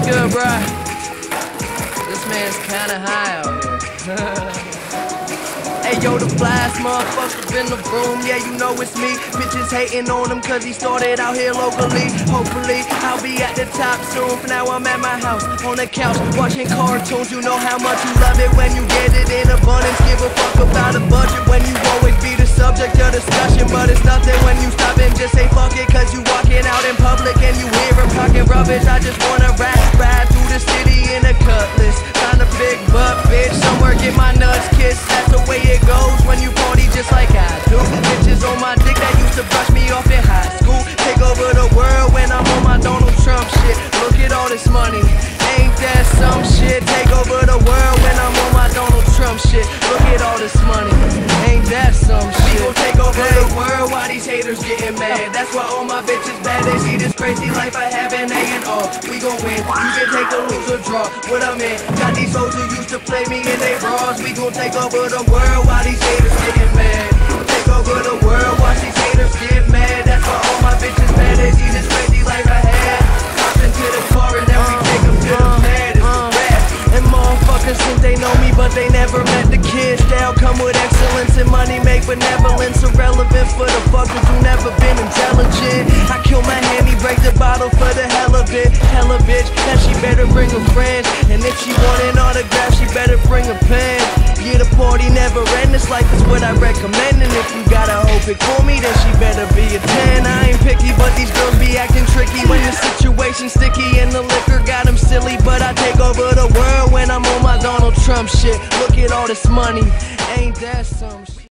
good, bruh? This man's kinda high out here. Hey yo, the flyest motherfucker in the room, yeah, you know it's me. Bitches hating on him cause he started out here locally. Hopefully, I'll be at the top soon. For now, I'm at my house, on the couch, watching cartoons. You know how much you love it when you get it in abundance. Give a fuck about a budget when you always be the subject of discussion. But it's nothing when you stop and just say fuck it. Cause you walking out in public and you hear him talking rubbish. I just wanna ride through the city in a cutlass. Find a big butt, bitch, somewhere get my nuts kissed. That's the way it goes when you party just like I do. Bitches on my dick that used to brush me off in high school. Take over the world when I'm on my Donald Trump shit. Look at all this money, ain't that some shit? Take over the world when I'm on my Donald Trump shit. Look at all this money, ain't that some shit? We gon' take over the world while these haters getting mad. That's why all my bitches bad. They see this crazy life I have and they in awe. We gon' win, you can take the lose or draw. What I'm in, got these hoes who used to play me in they bras. We gon' take over the world while these haters getting mad. Take over the world, watch these haters get mad. That's why all my bitches bad. They see this crazy life I had. Hop into the car and then we take them to the pad. It's a rap. And motherfuckers think they know me, but they never met the kids. They'll come with excellence and money make benevolence irrelevant for the fuckers who never been intelligent. I kill my hand, he break the bottle for the hell of it. Hell of bitch, that she better bring a friend. And if she want an autograph, she better bring a pen. Yeah, the party never end, this life is what I recommend. And if you gotta hope it for me, then she better be a 10. I ain't picky, but these girls be acting tricky when the situation's sticky and the liquor got them silly. But I take over the world when I'm on my Donald Trump shit. Look at all this money, ain't that some shit?